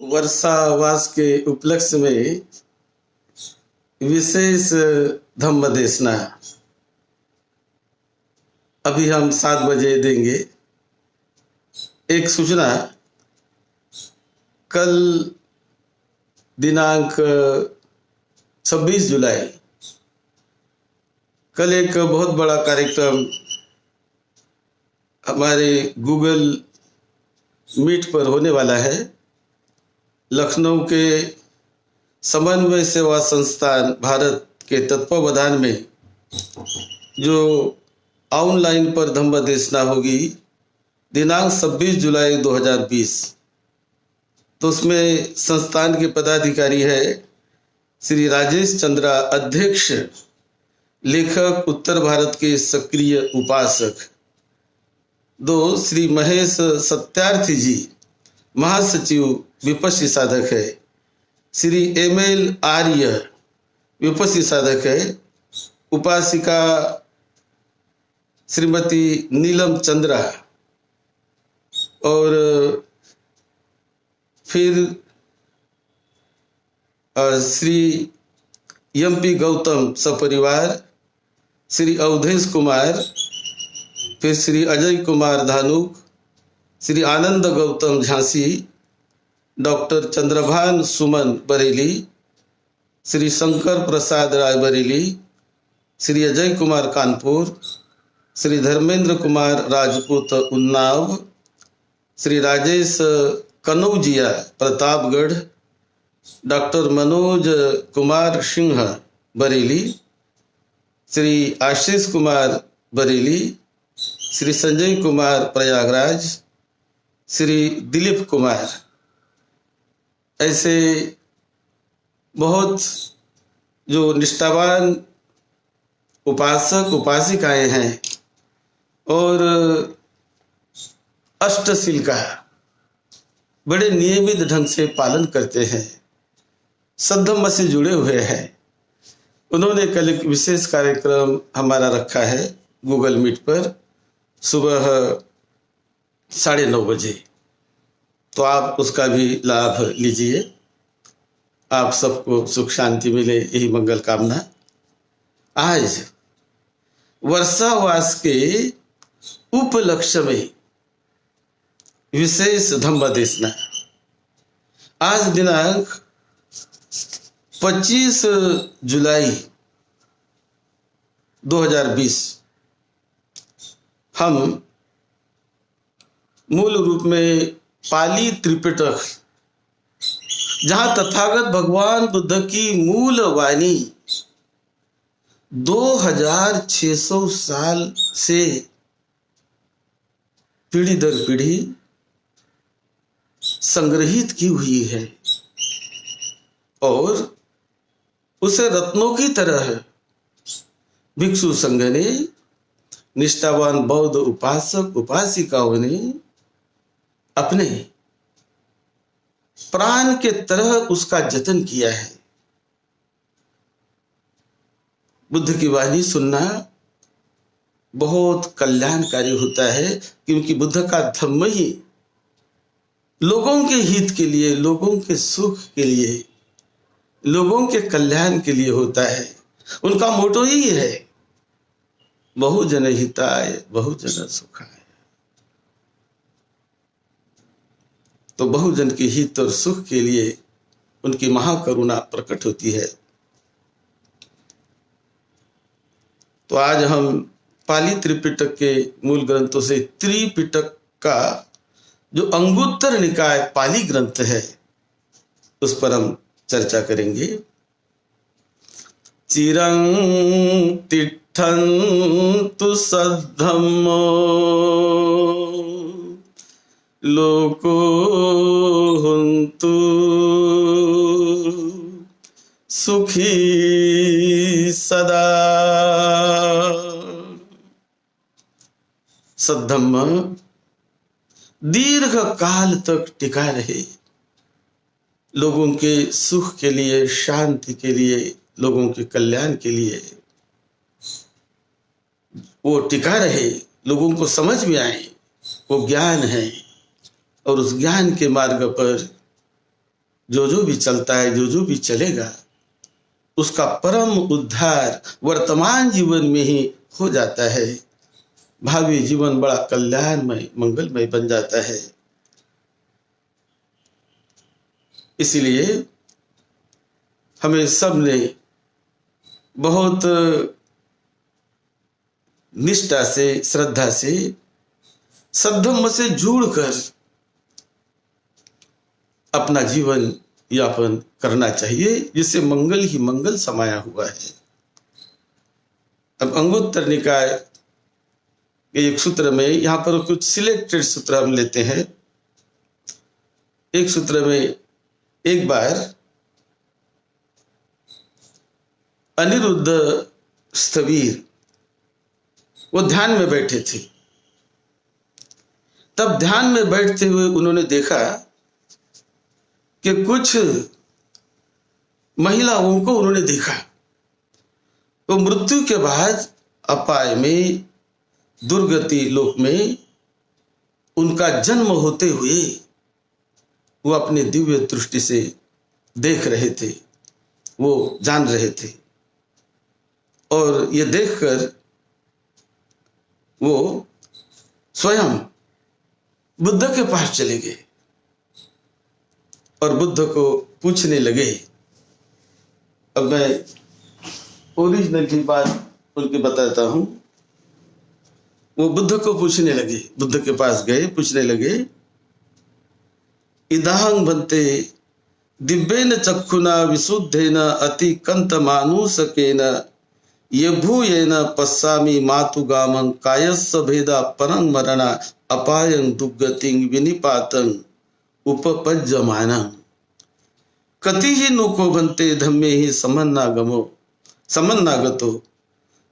वर्षावास के उपलक्ष्य में विशेष धम्म देशना अभी हम 7 बजे देंगे। एक सूचना, कल दिनांक 26 जुलाई कल एक बहुत बड़ा कार्यक्रम हमारे गूगल मीट पर होने वाला है। लखनऊ के समन्वय सेवा संस्थान भारत के तत्वावधान में जो ऑनलाइन पर धम्म देशना होगी दिनांक 26 जुलाई 2020। तो उसमें संस्थान के पदाधिकारी है श्री राजेश चंद्रा, अध्यक्ष, लेखक, उत्तर भारत के सक्रिय उपासक। 2 श्री महेश सत्यार्थी जी, महासचिव, विपक्षी साधक है। श्री एमएल आर्य, विपक्षी साधक है। उपासिका श्रीमती नीलम चंद्रा, और फिर श्री एमपी गौतम सपरिवार, श्री अवधेश कुमार, फिर श्री अजय कुमार धानुक, श्री आनंद गौतम झांसी, डॉक्टर चंद्रभान सुमन बरेली, श्री शंकर प्रसाद राय बरेली, श्री अजय कुमार कानपुर, श्री धर्मेंद्र कुमार राजपूत उन्नाव, श्री राजेश कनौजिया प्रतापगढ़, डॉक्टर मनोज कुमार सिंह बरेली, श्री आशीष कुमार बरेली, श्री संजय कुमार प्रयागराज, श्री दिलीप कुमार। ऐसे बहुत जो निष्ठावान उपासक उपासिकाएं हैं और अष्टशील का बड़े नियमित ढंग से पालन करते हैं, सद्धम्म से जुड़े हुए हैं। उन्होंने कल एक विशेष कार्यक्रम हमारा रखा है गूगल मीट पर सुबह 9:30 बजे। तो आप उसका भी लाभ लीजिए। आप सबको सुख शांति मिले, यही मंगल कामना। आज वर्षावास के उपलक्ष्य में विशेष धम्म देशना। आज दिनांक 25 जुलाई 2020 हम मूल रूप में पाली त्रिपिटक, जहां तथागत भगवान बुद्ध की मूल वाणी 2600 साल से पीढ़ी दर पीढ़ी संग्रहित की हुई है और उसे रत्नों की तरह भिक्षु संघ ने, निष्ठावान बौद्ध उपासक उपासिकाओं ने अपने प्राण के तरह उसका जतन किया है। बुद्ध की वाणी सुनना बहुत कल्याणकारी होता है, क्योंकि बुद्ध का धम्म ही लोगों के हित के लिए, लोगों के सुख के लिए, लोगों के कल्याण के लिए होता है। उनका मोटो ही है बहुजन हिताय बहुजन सुखाय। तो बहुजन के हित और सुख के लिए उनकी महाकरुणा प्रकट होती है। तो आज हम पाली त्रिपिटक के मूल ग्रंथों से त्रिपिटक का जो अंगुत्तर निकाय पाली ग्रंथ है उस पर हम चर्चा करेंगे। चिरं तिष्ठन्तु सद्धम्मो लोको हुन्तु सुखी सदा। सद्धम्म दीर्घ काल तक टिका रहे, लोगों के सुख के लिए, शांति के लिए, लोगों के कल्याण के लिए वो टिका रहे, लोगों को समझ में आए वो ज्ञान है और उस ज्ञान के मार्ग पर जो जो भी चलता है, जो जो भी चलेगा, उसका परम उद्धार वर्तमान जीवन में ही हो जाता है। भावी जीवन बड़ा कल्याणमय, मंगलमय बन जाता है। इसलिए हमें सब ने बहुत निष्ठा से, श्रद्धा से, सद्धम्म से जुड़कर अपना जीवन यापन करना चाहिए, जिससे मंगल ही मंगल समाया हुआ है। अब अंगुत्तर निकाय के एक सूत्र में, यहां पर कुछ सिलेक्टेड सूत्र हम लेते हैं। एक सूत्र में एक बार अनिरुद्ध स्थवीर वो ध्यान में बैठे थे। तब ध्यान में बैठते हुए उन्होंने देखा कि कुछ महिलाओं को उन्होंने देखा, तो मृत्यु के बाद अपाय में, दुर्गति लोक में उनका जन्म होते हुए वो अपने दिव्य दृष्टि से देख रहे थे, वो जान रहे थे। और ये देखकर वो स्वयं बुद्ध के पास चले गए और बुद्ध को पूछने लगे। अब मैं ओरिजिनल की बात उनकी बताता हूं। वो बुद्ध को पूछने लगे, बुद्ध के पास गए, पूछने लगे, इदाहं भन्ते दिव्येन चक्षुना विशुद्धेन अति कंत मानुषकेन यभूयेन पश्यामि मातुगामं कायस्स भेदा परं मरणा अपायं दुर्गतिं विनिपातं उपपज्यमानं कति ही नुको भन्ते धम्मे ही समन्नागतो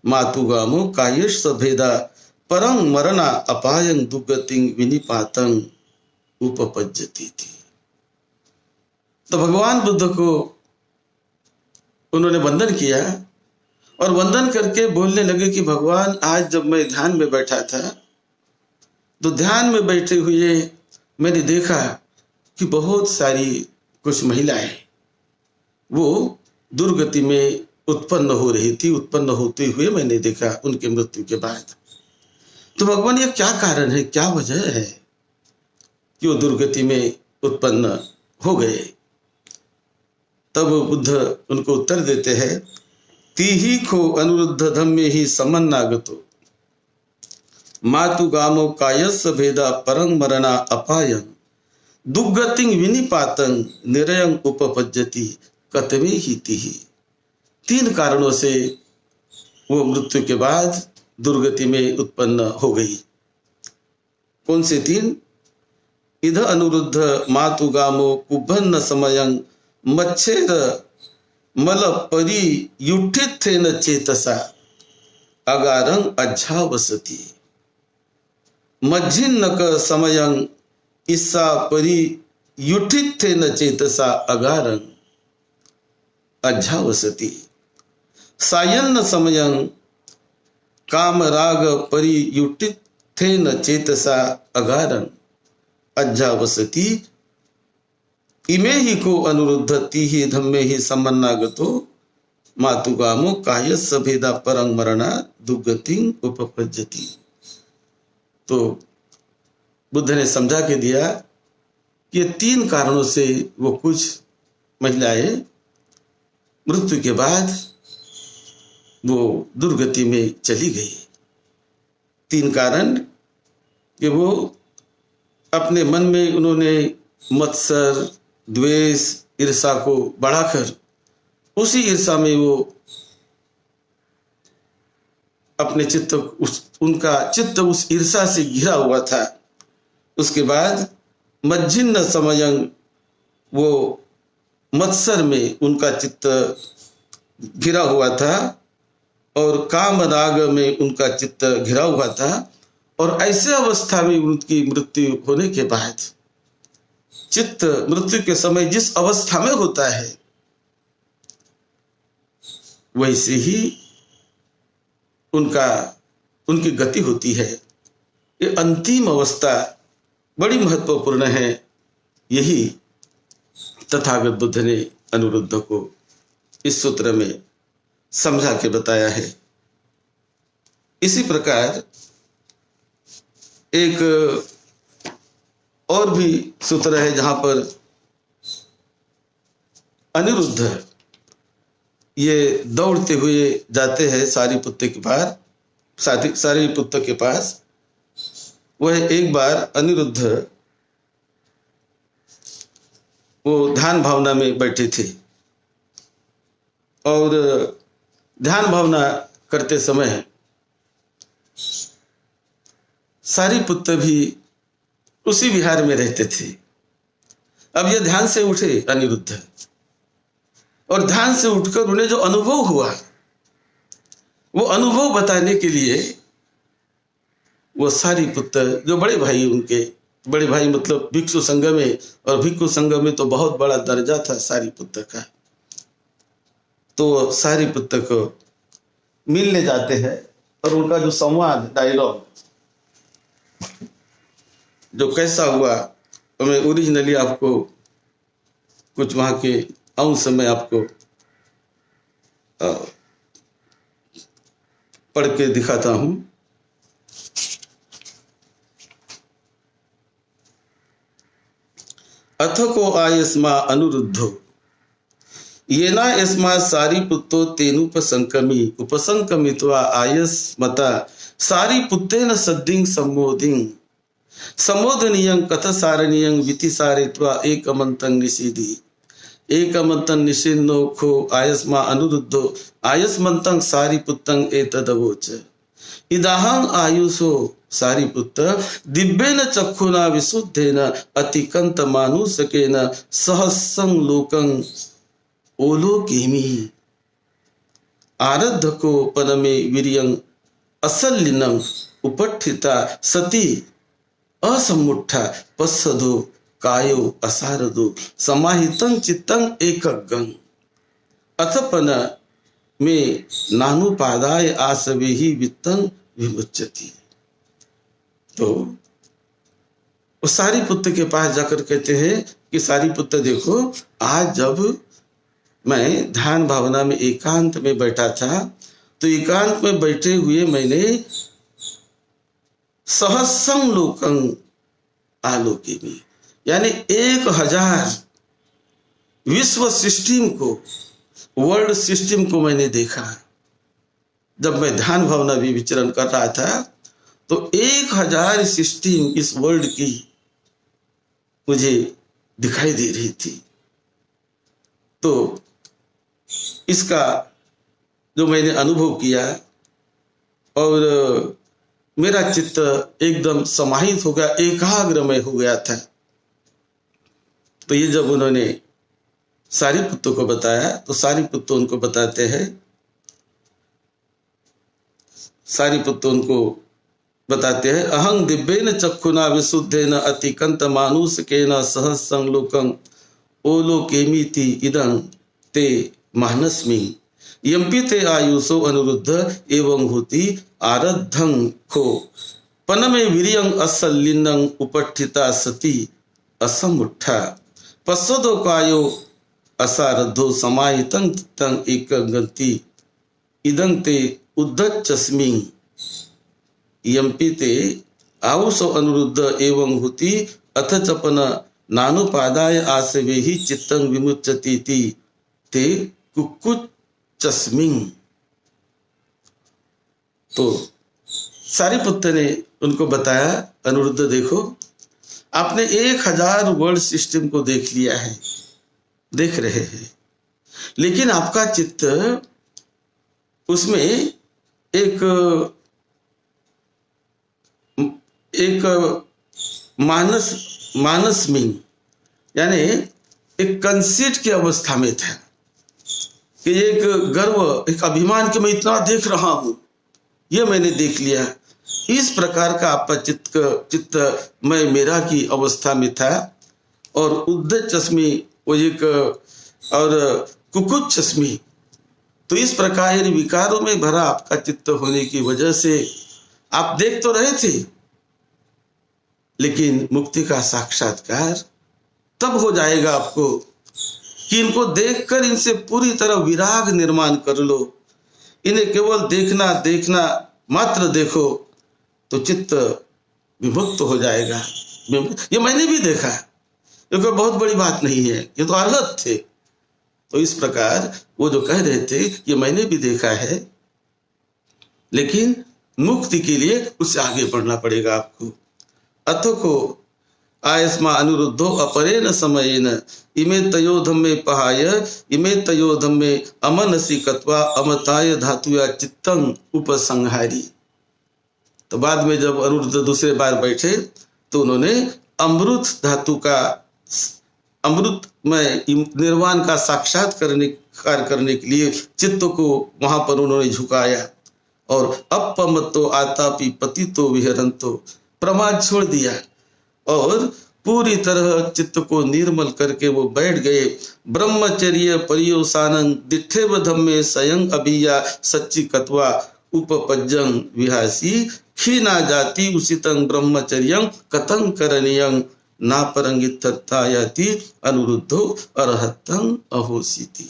मातुगामो कायस्स भेदा परं मरणा अपायं दुर्गतिं विनिपातं उपपज्यति थी। तो भगवान बुद्ध को उन्होंने वंदन किया और वंदन करके बोलने लगे कि भगवान, आज जब मैं ध्यान में बैठा था तो ध्यान में बैठे हुए मैंने देखा कि बहुत सारी कुछ महिलाएं वो दुर्गति में उत्पन्न हो रही थी। उत्पन्न होते हुए मैंने देखा उनके मृत्यु के बाद। तो भगवान, ये क्या कारण है, क्या वजह है कि वो दुर्गति में उत्पन्न हो गए? तब बुद्ध उनको उत्तर देते हैं, तीही खो अनुरुद्ध धम्मे ही समन्नागतो मातुगामो कायस्स भेदा परं मरणा अपायं दुर्गतिं विनिपातं निरयं उपपज्यति कतमे ही तीही। 3 कारणों से वो मृत्यु के बाद दुर्गति में उत्पन्न हो गई। कौन से 3? इध अनुरुद्ध मातुगामो कुभन्न समयं मच्छेद मल परियुठिथेन चेतसा अगारं अज्झावसति मज्झिन्नक समयं ईसा परियुठिथेन चेतसा अगारं अज्झावसति सायन्न समयं कामराग परियुठिथेन चेतसा अगारं अज्झावसति इमे ही को अनुरुद्ध तीहि धम्मे ही समन्नागतो मातुगामो कायस्स भेदा परं मरणा दुर्गतिं उपपज्यति। तो बुद्ध ने समझा के दिया कि ये 3 कारणों से वो कुछ महिलाएं मृत्यु के बाद वो दुर्गति में चली गई। 3 कारण कि वो अपने मन में उन्होंने मत्सर, द्वेष, ईर्षा को बढ़ाकर उसी ईर्षा में वो अपने चित्त उनका चित्त उस ईर्षा से घिरा हुआ था। उसके बाद मज्झिन्न समयं वो मत्सर में उनका चित्त घिरा हुआ था और काम राग में उनका चित्त घिरा हुआ था। और ऐसे अवस्था में उनकी मृत्यु होने के बाद चित्त मृत्यु के समय जिस अवस्था में होता है वैसे ही उनकी गति होती है। ये अंतिम अवस्था बड़ी महत्वपूर्ण है। यही तथागत बुद्ध ने अनिरुद्ध को इस सूत्र में समझा के बताया है। इसी प्रकार एक और भी सूत्र है जहां पर अनिरुद्ध ये दौड़ते हुए जाते हैं सारिपुत्र के पास। वह एक बार अनिरुद्ध वो ध्यान भावना में बैठे थे और ध्यान भावना करते समय सारिपुत्र भी उसी विहार में रहते थे। अब ये ध्यान से उठे अनिरुद्ध, और ध्यान से उठकर उन्हें जो अनुभव हुआ वो अनुभव बताने के लिए वो सारिपुत्र, जो बड़े भाई उनके, बड़े भाई मतलब भिक्षु संघ में, और भिक्षु संघ में तो बहुत बड़ा दर्जा था सारिपुत्र का, तो सारिपुत्र को मिलने जाते हैं और उनका जो संवाद, डायलॉग जो कैसा हुआ, तो मैं ओरिजिनली आपको कुछ वहां के अंश में आपको पढ़ के दिखाता हूं। अथ को आयस्मा अनुरुद्धो येना यस्मा सारिपुत्रो तेनुपसंकमी उपसंकमित्वा आयस्मता सारिपुत्रेण सद्दिं सम्मोदनीयं कथसारणीयं वितिसारित्वा एकमन्तं निषीदि एकमन्तं निषिन्नोखो आयस्मा अनुरुद्धो आयस्मन्तं सारिपुत्रं एतदवोच इदाहं आयुषो सारिपुत्र दिव्येन चक्षुना विशुद्धेन अतिकंत मानुषकेन सहस्रं लोकं ओलोकेमि आरद्धको परमे वीर्यं असल्लिनं उपठिता सती असमुट्ठा पश्सदो कायो असारदो समाहितं चित्तं एकगं अथपन में नानुपादाय आसवेहि वित्तं विमुच्यति। तो वो सारिपुत्र के पास जाकर कहते हैं कि सारिपुत्र देखो, आज जब मैं ध्यान भावना में एकांत में बैठा था तो एकांत में बैठे हुए मैंने सहस्रं लोकं आलोकेमि, यानी 1000 विश्व सिस्टम को, वर्ल्ड सिस्टम को मैंने देखा। जब मैं ध्यान भावना भी विचरण कर रहा था तो 1000 सिस्टम इस वर्ल्ड की मुझे दिखाई दे रही थी। तो इसका जो मैंने अनुभव किया और मेरा चित्त एकदम समाहित हो गया, एकाग्रमय हो गया था। तो ये जब उन्होंने सारिपुत्र को बताया तो सारिपुत्र उनको बताते हैं, सारिपुत्र उनको बताते हैं, अहं दिव्येन चक्षुना विशुद्धेन अतिकंत मानुषकेन सहस्रं लोकं ओलोकेमीति इदं ते मानस्मि यम्पि ते आयुषो अनुरुद्ध एवं होति आरद्धं खो पनमे वीर्यं असल्लिनं उपठिता सती असमुट्ठा पश्सदो कायो असारद्धो समाहितं तं एकगंति इदं ते उद्धच्छस्मि यम्पि ते आयुषो अनुरुद्ध एवं होति अथ चपन नानुपादाय आसवेहि चित्तं विमुच्यति ते कुक्कुच्चस्मिन्। तो सारिपुत्र ने उनको बताया, अनुरुद्ध देखो, आपने 1000 वर्ल्ड सिस्टम को देख लिया है, देख रहे हैं, लेकिन आपका चित्त उसमें एक मानस में, यानी एक कंसीट की अवस्था में था कि एक गर्व, एक अभिमान कि मैं इतना देख रहा हूं, ये मैंने देख लिया। इस प्रकार का आपका चित्त मैं मेरा की अवस्था में था। और उद्दत चश्मी वो एक, और कुकुच चश्मी, तो इस प्रकार विकारों में भरा आपका चित्त होने की वजह से आप देख तो रहे थे, लेकिन मुक्ति का साक्षात्कार तब हो जाएगा आपको कि इनको देखकर इनसे पूरी तरह विराग निर्माण कर लो। इन्हें केवल देखना देखना मात्र देखो तो चित्त विमुक्त हो जाएगा। ये मैंने भी देखा, ये कोई बहुत बड़ी बात नहीं है, ये तो अर्हत थे। तो इस प्रकार वो जो कह रहे थे ये मैंने भी देखा है, लेकिन मुक्ति के लिए उससे आगे बढ़ना पड़ेगा आपको। अथो को आयस्मा अनुरुद्धो अपरेण समयेन इमे तयो धम्मे पहाय इमे तयो धम्मे अमनसी कत्वा अमताय धातुया चित्तं उपसंहारी। तो बाद में जब अनिरुद्ध दूसरे बार बैठे तो उन्होंने अमृत धातु का, अमृत में निर्वाण का साक्षात्कार करने के लिए चित्त को वहां पर उन्होंने झुकाया और अपमत्तो आतापि पतितो विहरंतो, प्रमाद छोड़ दिया और पूरी तरह चित्त को निर्मल करके वो बैठ गए। ब्रह्मचर्य परियोसानं दिठेव धम्मे स्वयं अभिया सच्ची कत्वा उपपज्जं विहासी खीना जाति उचितं ब्रह्मचर्यं कथं करणीयं ना परंगितत्तायति अनुरुद्धो अरहतं अहोसीति।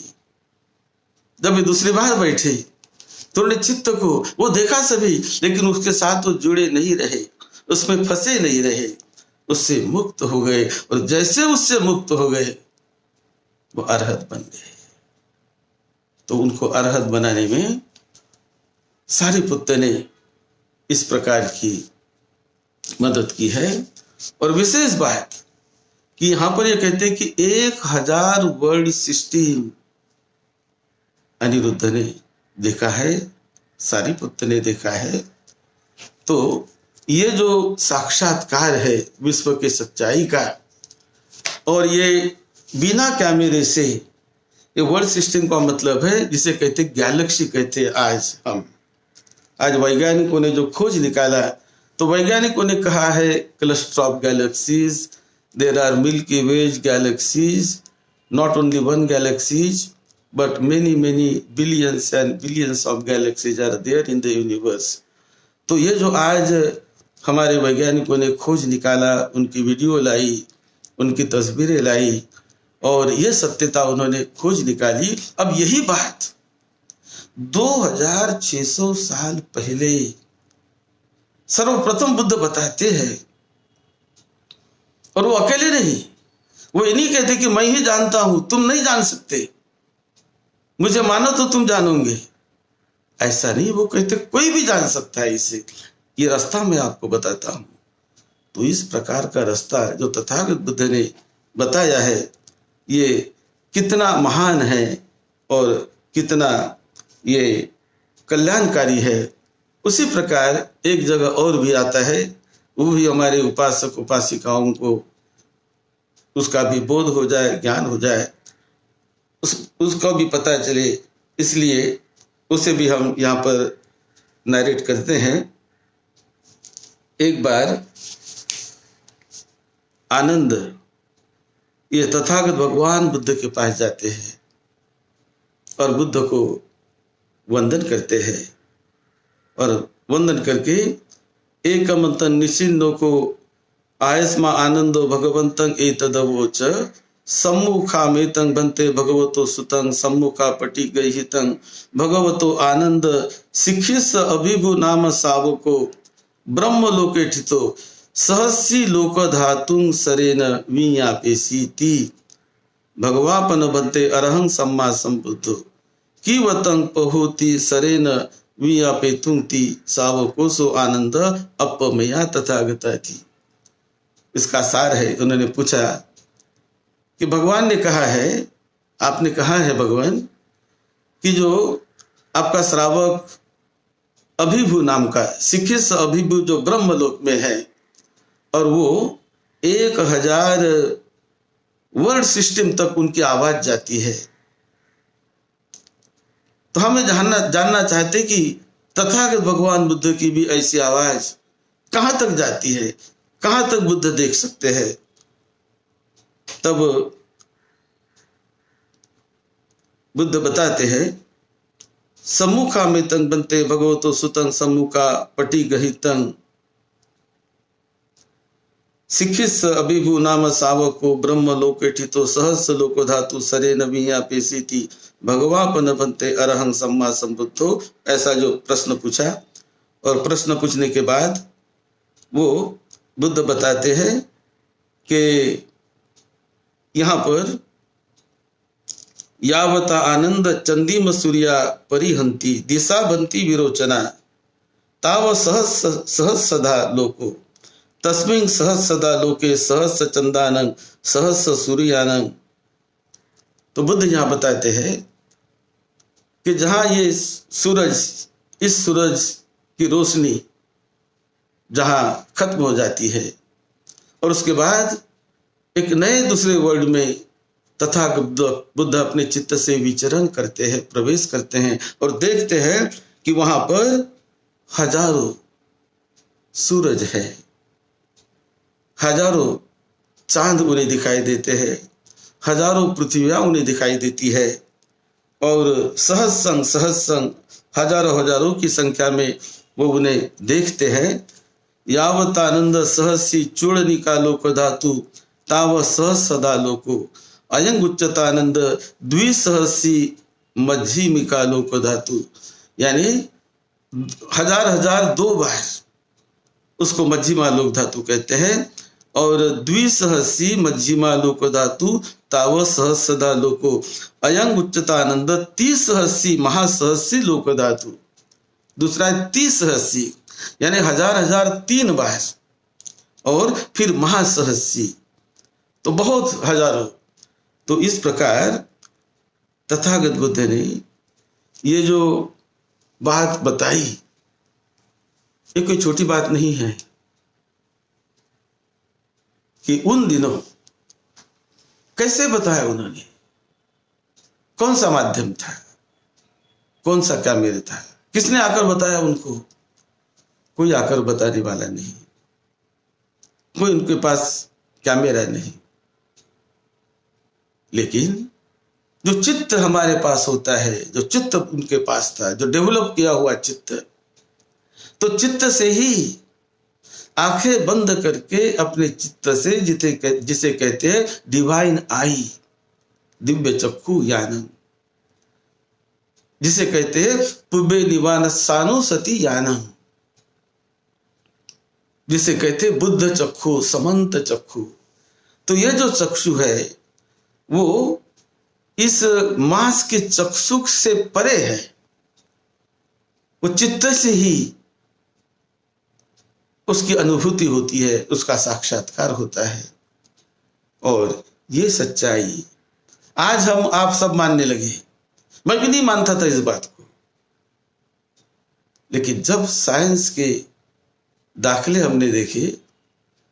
जब वे दूसरी बार बैठे तो उन्होंने चित्त को वो देखा सभी, लेकिन उसके साथ वो जुड़े नहीं रहे, उसमें फंसे नहीं रहे, उससे मुक्त हो गए। और जैसे उससे मुक्त हो गए वो अरहत बन गए। तो उनको अरहत बनाने में सारिपुत्र ने इस प्रकार की मदद की है। और विशेष बात कि यहां पर ये कहते हैं कि 1000 वर्ड सिस्टम अनिरुद्ध ने देखा है, सारिपुत्र ने देखा है। तो ये जो साक्षात्कार है विश्व के सच्चाई का, और ये बिना कैमरे से, ये वर्ल्ड सिस्टम का मतलब है जिसे कहते गैलेक्सी कहते हैं। आज वैज्ञानिकों ने जो खोज निकाला, तो वैज्ञानिकों ने कहा है cluster of galaxies, there are milky ways galaxies, not only one galaxies but many billions and billions of galaxies are there in the universe। तो ये जो आज हमारे वैज्ञानिकों ने खोज निकाला, उनकी वीडियो लाई, उनकी तस्वीरें लाई और ये सत्यता उन्होंने खोज निकाली। अब यही बात 2600 साल पहले सर्वप्रथम बुद्ध बताते हैं। और वो अकेले नहीं, वो ये नहीं कहते कि मैं ही जानता हूं, तुम नहीं जान सकते, मुझे मानो तो तुम जानोगे, ऐसा नहीं। वो कहते कोई भी जान सकता है इसे, ये रास्ता मैं आपको बताता हूं। तो इस प्रकार का रास्ता जो तथागत बुद्ध ने बताया है, ये कितना महान है और कितना ये कल्याणकारी है। उसी प्रकार एक जगह और भी आता है, वो भी हमारे उपासक उपासिकाओं को उसका भी बोध हो जाए, ज्ञान हो जाए, उसका भी पता चले, इसलिए उसे भी हम यहाँ पर नरेट करते हैं। एक बार आनंद ये तथागत भगवान बुद्ध के पास जाते हैं और बुद्ध को वंदन करते हैं, और वंदन करके एकमंतन निशिन्नो को आयस्मा आनंदो भगवंतं एतदवोच सम्मुखामेतं बंते भगवतो सुतं सम्मुखा पटी गहितं भगवतो आनंद शिक्षिस अभिभु नाम सावको ब्रह्मलोके ठितो सहस्सी लोक धातुं सरेन वियापेसीति भगवापन बंते अरहं सम्मा संबुद्धो कीवतं पहोति सरेन वियापेतुंति सावकोसो आनंद अपमया तथागता थी। इसका सार है। उन्होंने पूछा कि भगवान ने कहा है, आपने कहा है भगवान कि जो आपका श्रावक अभिभु नाम का शिक्षित अभिभु जो ब्रह्मलोक में है, और वो 1000 वर्ड सिस्टम तक उनकी आवाज जाती है। तो हमें जानना चाहते कि तथागत भगवान बुद्ध की भी ऐसी आवाज कहां तक जाती है, कहां तक बुद्ध देख सकते हैं। तब बुद्ध बताते हैं, सम्मुखा में तंग बनते भगवतो सुतं सम्मुखा पटी गहितं शिखिस अभिभू नाम सावको ब्रह्म लोकेठितो सहस्र लोको धातु सरे नबिया पेशीति भगवापन बनते अरहं सम्मा संबुद्धो। ऐसा जो प्रश्न पूछा, और प्रश्न पूछने के बाद वो बुद्ध बताते हैं कि यहाँ पर यावता आनंद चंदीम सूर्या परिहंती दिशा बंती विरोचना ताव सहस सदा लोको तस्मिं सहस सदा लोके सहस चंदानं सहस सूर्यानं। तो बुद्ध यहाँ बताते हैं कि जहाँ ये सूरज, इस सूरज की रोशनी जहाँ खत्म हो जाती है और उसके बाद एक नए दूसरे वर्ल्ड में तथागत बुद्ध अपने चित्त से विचरण करते हैं, प्रवेश करते हैं और देखते हैं कि वहां पर हजारों सूरज है, हजारों चांद उन्हें दिखाई देते हैं, हजारों पृथ्वियां उन्हें दिखाई देती है और सहस्रं हजारों हजारों की संख्या में वो उन्हें देखते हैं। यावत आनंद सहसी चूड़निका लोक धातु ताव सहस सदा लोको अयंग उच्चतानंद द्विसहसी मध्यमिका लोक धातु, यानी हजार हजार दो बार उसको मध्यमा लोक धातु कहते हैं। और द्विसहसी मध्यमा लोक धातु ताव सहस सदा लोको अयंग उच्चतानंद तीसहसी महासहसी लोक धातु। दूसरा है तीसहसी, यानी हजार हजार तीन बार, और फिर महासहसी, तो बहुत हजारों। तो इस प्रकार तथागत बुद्ध ने ये जो बात बताई, ये कोई छोटी बात नहीं है कि उन दिनों कैसे बताया उन्होंने, कौन सा माध्यम था, कौन सा कैमरा था, किसने आकर बताया उनको। कोई आकर बताने वाला नहीं, कोई उनके पास कैमरा नहीं, लेकिन जो चित्त हमारे पास होता है, जो चित्त उनके पास था, जो डेवलप किया हुआ चित्त, तो चित्त से ही आंखें बंद करके अपने चित्त से जिसे कहते हैं डिवाइन आई, दिव्य चक्षु यानम, जिसे कहते हैं पुब्बे निवान सानु सती यानम, जिसे कहते हैं बुद्ध चक्षु, समंत चक्षु। तो ये जो चक्षु है वो इस मांस के चक्षुष से परे है, वो चित्त से ही उसकी अनुभूति होती है, उसका साक्षात्कार होता है। और ये सच्चाई आज हम आप सब मानने लगे, मैं भी नहीं मानता था इस बात को, लेकिन जब साइंस के दाखले हमने देखे,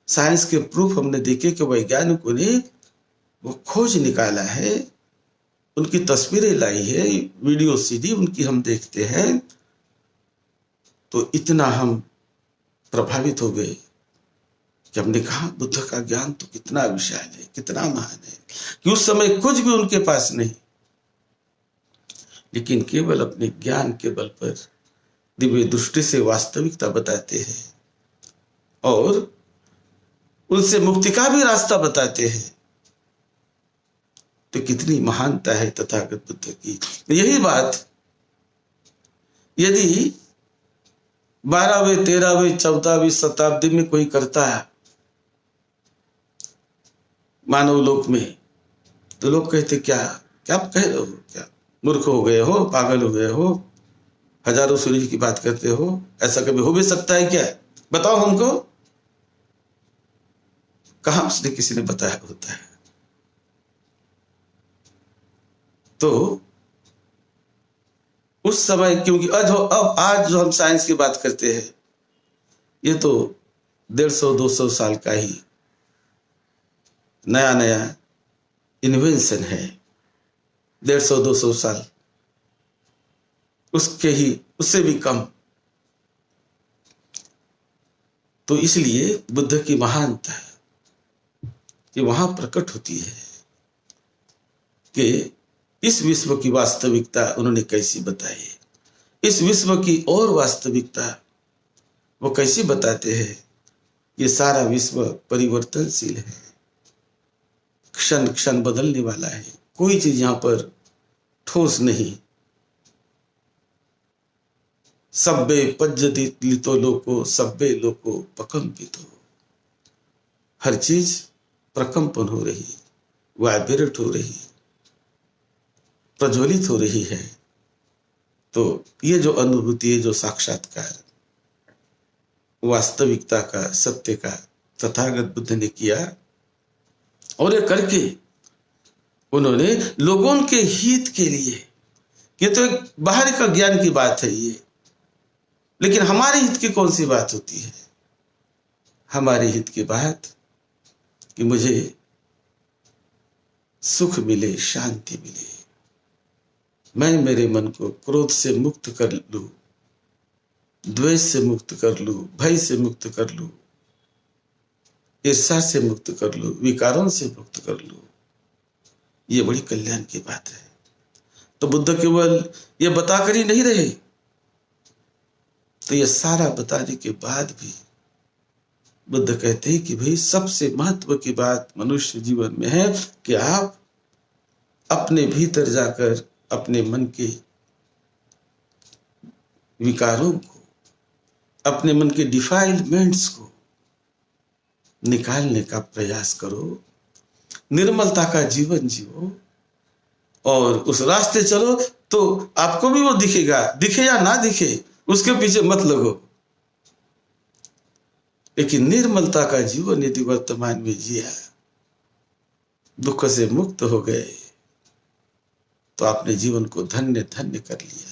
साइंस के प्रूफ हमने देखे कि वैज्ञानिकों ने वो खोज निकाला है, उनकी तस्वीरें लाई है, वीडियो सीडी उनकी हम देखते हैं, तो इतना हम प्रभावित हो गए कि हमने कहा बुद्ध का ज्ञान तो कितना विशाल है, कितना महान है, कि उस समय कुछ भी उनके पास नहीं, लेकिन केवल अपने ज्ञान के बल पर दिव्य दृष्टि से वास्तविकता बताते हैं और उनसे मुक्ति का भी रास्ता बताते हैं। तो कितनी महानता है तथागत बुद्ध की। यही बात यदि 12वीं 13वीं 14वीं शताब्दी में कोई करता है मानव लोक में, तो लोग कहते क्या क्या आप कह रहे हो, क्या मूर्ख हो गए हो, पागल हो गए हो, हजारों सूर्य की बात करते हो, ऐसा कभी हो भी सकता है क्या, बताओ हमको। कहां उसने किसी ने बताया होता है। तो उस समय, क्योंकि आज जो हम साइंस की बात करते हैं, ये तो 150-200 साल का ही नया नया इन्वेंशन है, 150-200 साल, उससे भी कम। तो इसलिए बुद्ध की महानता ये वहां प्रकट होती है कि इस विश्व की वास्तविकता उन्होंने कैसी बताई, इस विश्व की और वास्तविकता वो कैसी बताते हैं ये सारा विश्व परिवर्तनशील है, क्षण क्षण बदलने वाला है, कोई चीज यहां पर ठोस नहीं। सब्बे पज्जति लितो लोको सब्बे लोको प्रकंपितो, हर चीज प्रकंपन हो रही, वाइब्रेट हो रही, प्रज्वलित हो रही है। तो ये जो अनुभूति है, जो साक्षात्कार वास्तविकता का, सत्य का तथागत बुद्ध ने किया, और ये करके उन्होंने लोगों के हित के लिए, ये तो एक बाहर का ज्ञान की बात है ये, लेकिन हमारे हित की कौन सी बात होती है? हमारे हित की बात कि मुझे सुख मिले, शांति मिले, मैं मेरे मन को क्रोध से मुक्त कर लूं, द्वेष से मुक्त कर लूं, भय से मुक्त कर लूं, ईर्ष्या से मुक्त कर लूं, विकारों से मुक्त कर लूं। ये बड़ी कल्याण की बात है। तो बुद्ध केवल ये बताकर ही नहीं रहे, तो ये सारा बताने के बाद भी बुद्ध कहते हैं कि भाई सबसे महत्व की बात मनुष्य जीवन में है कि आप अपने भीतर जाकर अपने मन के विकारों को, अपने मन के डिफाइलमेंट्स को निकालने का प्रयास करो, निर्मलता का जीवन जियो और उस रास्ते चलो, तो आपको भी वो दिखेगा, दिखे या ना दिखे उसके पीछे मत लगो। लेकिन निर्मलता का जीवन यदि वर्तमान में जिया, दुख से मुक्त हो गए, तो आपने जीवन को धन्य धन्य कर लिया।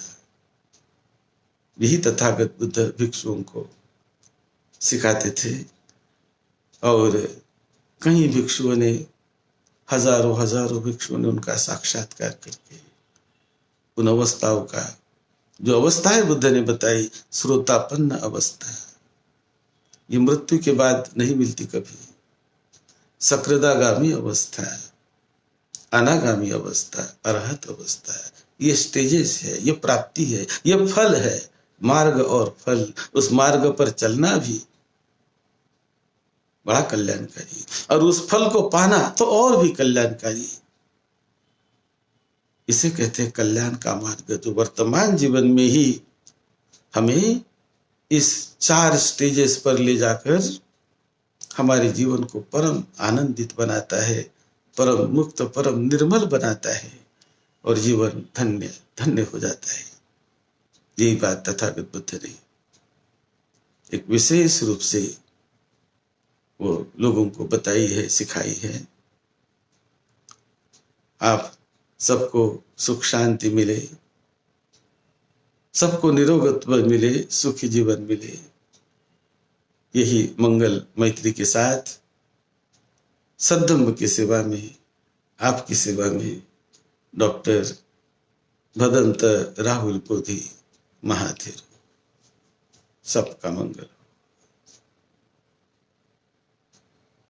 यही तथागत बुद्ध भिक्षुओं को सिखाते थे, और कई भिक्षुओं ने, हजारों हजारों भिक्षुओं ने उनका साक्षात्कार करके उन अवस्थाओं का, जो अवस्थाएं बुद्ध ने बताई, श्रोतापन्न अवस्था, ये मृत्यु के बाद नहीं मिलती कभी, सकृदागामी अवस्था, अनागामी अवस्था, अरहत अवस्था, ये स्टेजेस है, ये प्राप्ति है, ये फल है, मार्ग और फल। उस मार्ग पर चलना भी बड़ा कल्याणकारी, और उस फल को पाना तो और भी कल्याणकारी। इसे कहते हैं कल्याण का मार्ग, जो वर्तमान जीवन में ही हमें इस 4 स्टेजेस पर ले जाकर हमारे जीवन को परम आनंदित बनाता है, परम मुक्त, परम निर्मल बनाता है, और जीवन धन्य धन्य हो जाता है। यही बात तथागत बुद्ध ने एक विशेष रूप से वो लोगों को बताई है, सिखाई है। आप सबको सुख शांति मिले, सबको निरोगत्व मिले, सुखी जीवन मिले, यही मंगल मैत्री के साथ सद्धम्म की सेवा में, आपकी सेवा में डॉक्टर भदंत राहुल पोधी महाथेरो। सबका मंगल।